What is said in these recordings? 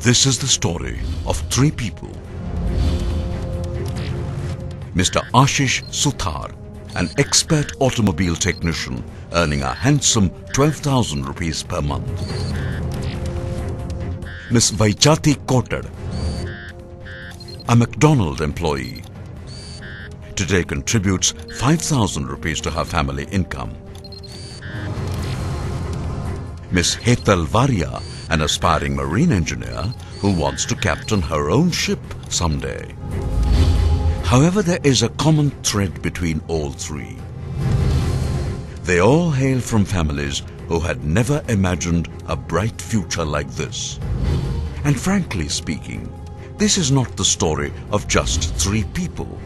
This is the story of three people. Mr. Ashish Suthar, an expert automobile technician earning a handsome 12,000 rupees per month. Ms. Vaijati Kotad, a McDonald employee, today contributes 5,000 rupees to her family income. Ms. Hetal Varia, an aspiring marine engineer who wants to captain her own ship someday. However, there is a common thread between all three. They all hail from families who had never imagined a bright future like this. And frankly speaking, this is not the story of just three people.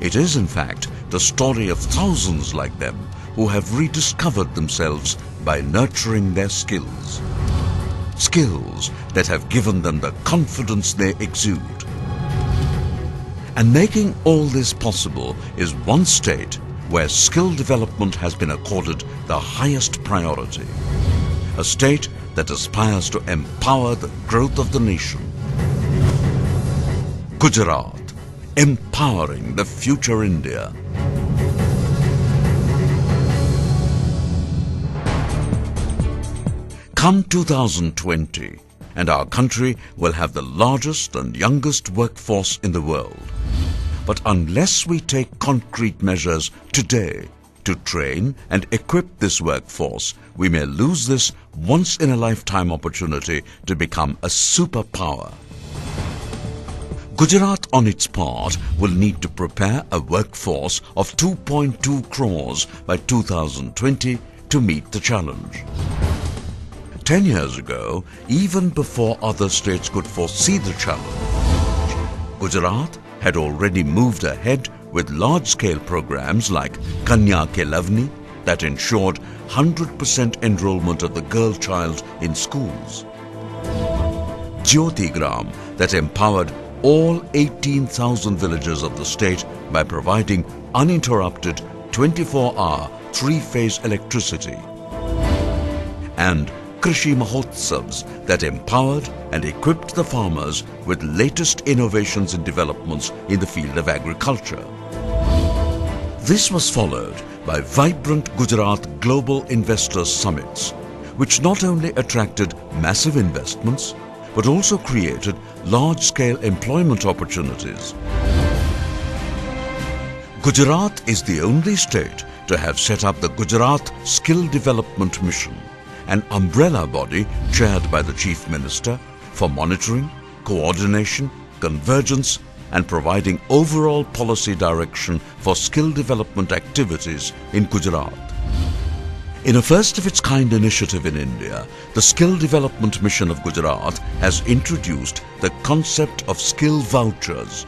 It is, in fact, the story of thousands like them who have rediscovered themselves by nurturing their skills. Skills that have given them the confidence they exude. And making all this possible is one state where skill development has been accorded the highest priority. A state that aspires to empower the growth of the nation. Gujarat, empowering the future India. Come 2020, and our country will have the largest and youngest workforce in the world. But unless we take concrete measures today to train and equip this workforce, we may lose this once-in-a-lifetime opportunity to become a superpower. Gujarat, on its part, will need to prepare a workforce of 2.2 crores by 2020 to meet the challenge. 10 years ago, even before other states could foresee the challenge, Gujarat had already moved ahead with large-scale programs like Kanya Ke Lavni that ensured 100% enrollment of the girl child in schools. Jyoti Gram that empowered all 18,000 villages of the state by providing uninterrupted 24-hour, three-phase electricity. And Krishi Mahotsavs that empowered and equipped the farmers with latest innovations and developments in the field of agriculture. This was followed by vibrant Gujarat Global Investors Summits, which not only attracted massive investments, but also created large-scale employment opportunities. Gujarat is the only state to have set up the Gujarat Skill Development Mission, an umbrella body chaired by the Chief Minister for monitoring, coordination, convergence and providing overall policy direction for skill development activities in Gujarat. In a first-of-its-kind initiative in India, the Skill Development Mission of Gujarat has introduced the concept of skill vouchers,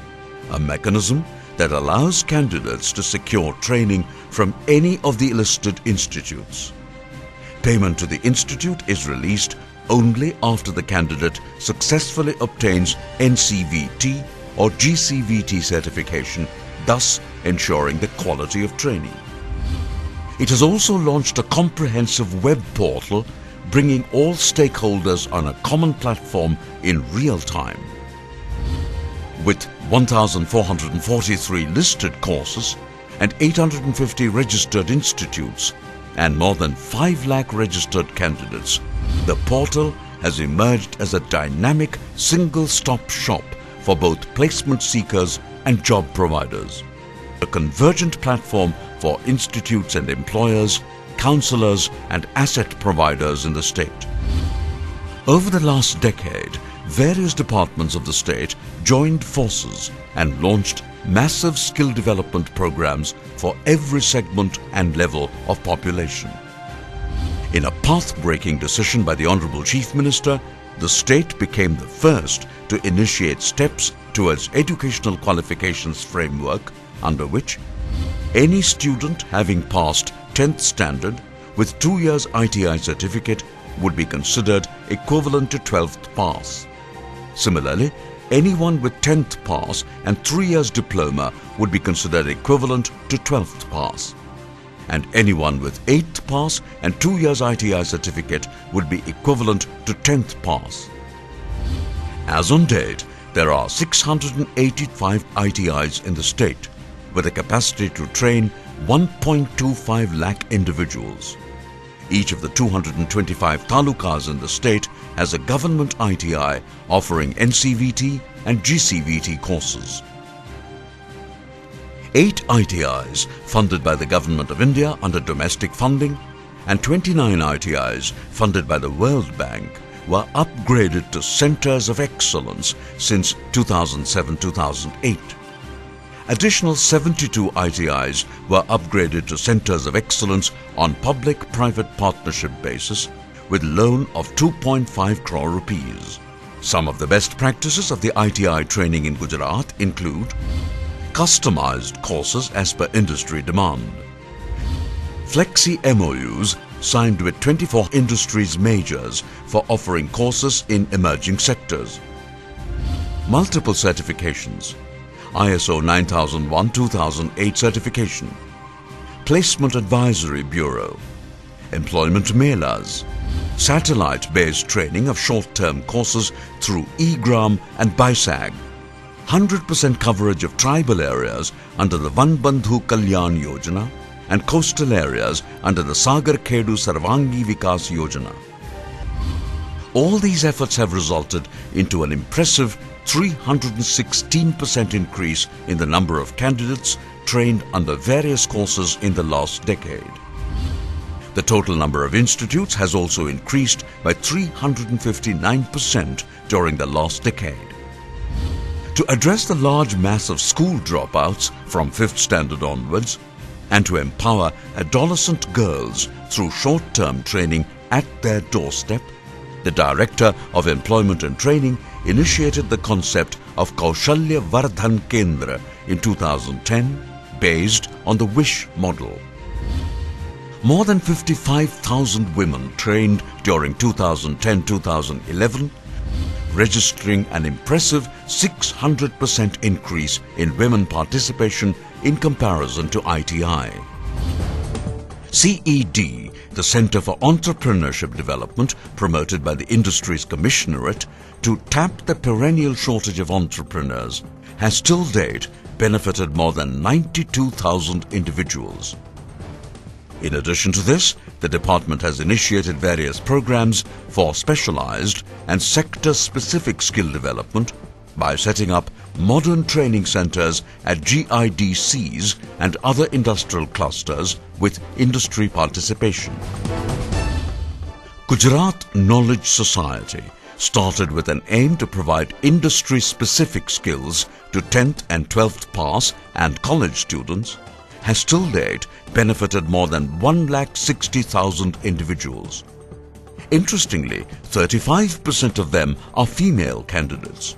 a mechanism that allows candidates to secure training from any of the listed institutes. Payment to the institute is released only after the candidate successfully obtains NCVT or GCVT certification, thus ensuring the quality of training. It has also launched a comprehensive web portal bringing all stakeholders on a common platform in real time. With 1,443 listed courses and 850 registered institutes, and more than 5 lakh registered candidates, the portal has emerged as a dynamic single-stop shop for both placement seekers and job providers. A convergent platform for institutes and employers, counselors and asset providers in the state. Over the last decade, various departments of the state joined forces and launched massive skill development programs for every segment and level of population. In a path-breaking decision by the Honorable Chief Minister, the state became the first to initiate steps towards educational qualifications framework under which any student having passed 10th standard with 2 years ITI certificate would be considered equivalent to 12th pass. Similarly, anyone with 10th pass and 3 years diploma would be considered equivalent to 12th pass. And anyone with 8th pass and 2 years ITI certificate would be equivalent to 10th pass. As on date, there are 685 ITIs in the state with a capacity to train 1.25 lakh individuals. Each of the 225 talukas in the state has a government ITI offering NCVT and GCVT courses. 8 ITIs funded by the Government of India under domestic funding and 29 ITIs funded by the World Bank were upgraded to Centres of Excellence since 2007-2008. Additional 72 ITIs were upgraded to Centres of Excellence on public-private partnership basis with loan of 2.5 crore rupees. Some of the best practices of the ITI training in Gujarat include customized courses as per industry demand, flexi MOUs signed with 24 industries majors for offering courses in emerging sectors, multiple certifications, ISO 9001-2008 certification, Placement Advisory Bureau, employment melas, satellite-based training of short-term courses through eGram and BISAG, 100% coverage of tribal areas under the Van Bandhu Kalyan Yojana and coastal areas under the Sagar Khedu Sarvangi Vikas Yojana. All these efforts have resulted into an impressive 316% increase in the number of candidates trained under various courses in the last decade. The total number of institutes has also increased by 359% during the last decade. To address the large mass of school dropouts from 5th standard onwards and to empower adolescent girls through short-term training at their doorstep, the Director of Employment and Training initiated the concept of Kaushalya Vardhan Kendra in 2010 based on the WISH model. More than 55,000 women trained during 2010-2011, registering an impressive 600% increase in women participation in comparison to ITI. CED, the Centre for Entrepreneurship Development promoted by the Industries Commissionerate to tap the perennial shortage of entrepreneurs, has till date benefited more than 92,000 individuals. In addition to this, the department has initiated various programs for specialized and sector-specific skill development by setting up modern training centers at GIDCs and other industrial clusters with industry participation. Gujarat Knowledge Society started with an aim to provide industry-specific skills to 10th and 12th pass and college students, has till date benefited more than 160,000 individuals. Interestingly, 35% of them are female candidates.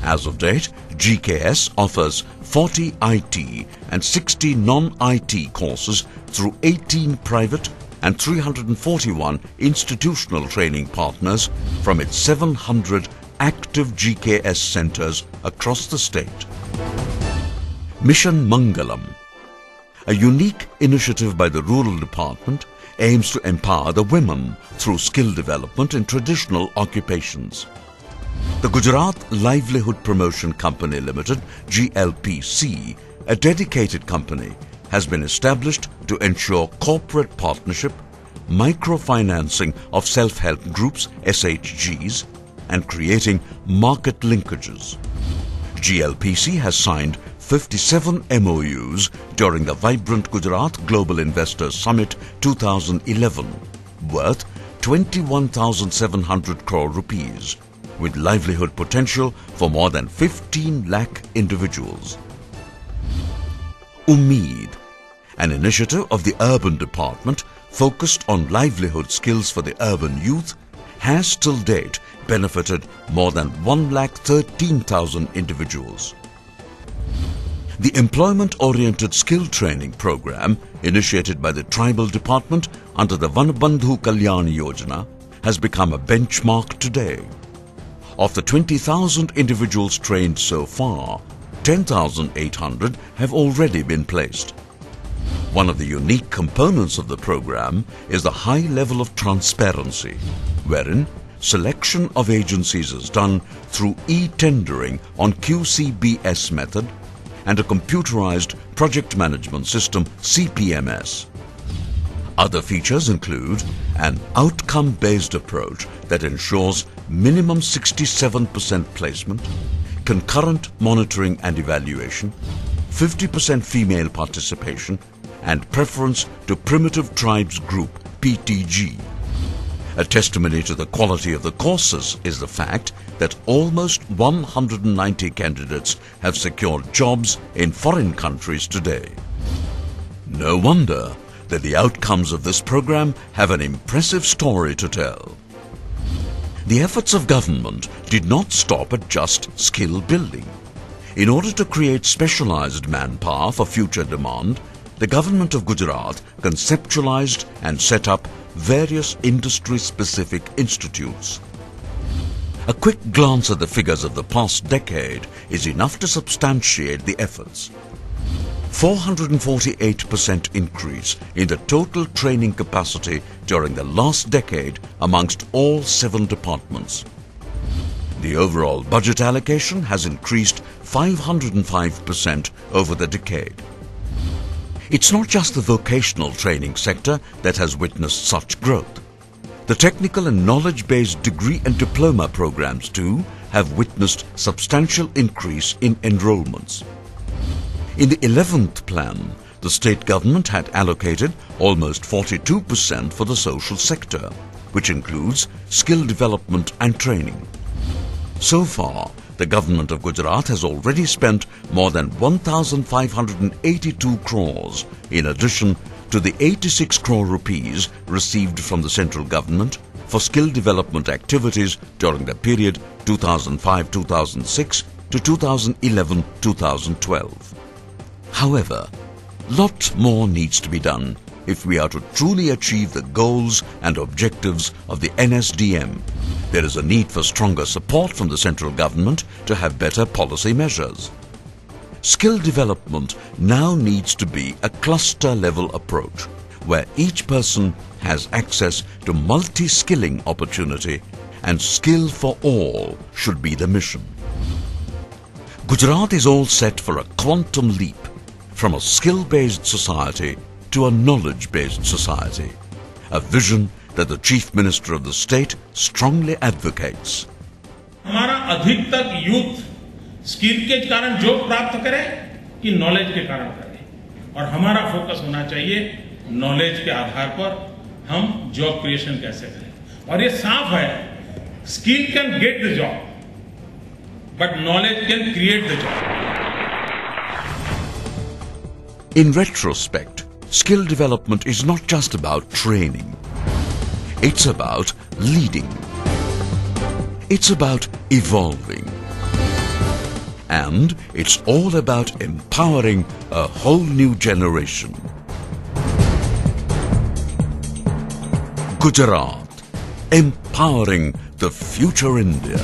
As of date, GKS offers 40 IT and 60 non-IT courses through 18 private and 341 institutional training partners from its 700 active GKS centers across the state. Mission Mangalam, a unique initiative by the Rural Department, aims to empower the women through skill development in traditional occupations. The Gujarat Livelihood Promotion Company Limited, GLPC, a dedicated company, has been established to ensure corporate partnership, microfinancing of self-help groups, SHGs, and creating market linkages. GLPC has signed 57 MOUs during the Vibrant Gujarat Global Investors Summit 2011, worth 21,700 crore rupees, with livelihood potential for more than 15 lakh individuals. Ummeed, an initiative of the Urban Department focused on livelihood skills for the urban youth, has till date benefited more than 113,000 individuals. The Employment-Oriented Skill Training Program, initiated by the Tribal Department under the Van Bandhu Kalyan Yojana, has become a benchmark today. Of the 20,000 individuals trained so far, 10,800 have already been placed. One of the unique components of the program is the high level of transparency, wherein selection of agencies is done through e-tendering on QCBS method and a computerized project management system CPMS. Other features include an outcome-based approach that ensures minimum 67% placement, concurrent monitoring and evaluation, 50% female participation, and preference to Primitive Tribes Group (PTG). A testimony to the quality of the courses is the fact that almost 190 candidates have secured jobs in foreign countries today. No wonder that the outcomes of this program have an impressive story to tell. The efforts of government did not stop at just skill building. In order to create specialized manpower for future demand, the government of Gujarat conceptualized and set up various industry-specific institutes. A quick glance at the figures of the past decade is enough to substantiate the efforts. 448% increase in the total training capacity during the last decade amongst all 7 departments. The overall budget allocation has increased 505% over the decade. It's not just the vocational training sector that has witnessed such growth. The technical and knowledge-based degree and diploma programs too have witnessed substantial increase in enrollments. In the 11th plan, the state government had allocated almost 42% for the social sector, which includes skill development and training. So far, the government of Gujarat has already spent more than 1,582 crores in addition to the 86 crore rupees received from the central government for skill development activities during the period 2005-2006 to 2011-2012. However, lot more needs to be done if we are to truly achieve the goals and objectives of the NSDM. There is a need for stronger support from the central government to have better policy measures. Skill development now needs to be a cluster-level approach, where each person has access to multi-skilling opportunity, and skill for all should be the mission. Gujarat is all set for a quantum leap from a skill-based society to a knowledge-based society, a vision that the Chief Minister of the state strongly advocates. हमारा अधिकतर youth skill के कारण job प्राप्त करे कि knowledge के कारण करे, और हमारा फोकस होना चाहिए नॉलेज के आधार पर हम जॉब क्रिएशन कैसे करें. और ये साफ है, skill can get the job but knowledge can create the job. In retrospect, skill development is not just about training. It's about leading. It's about evolving. And it's all about empowering a whole new generation. Gujarat, empowering the future India.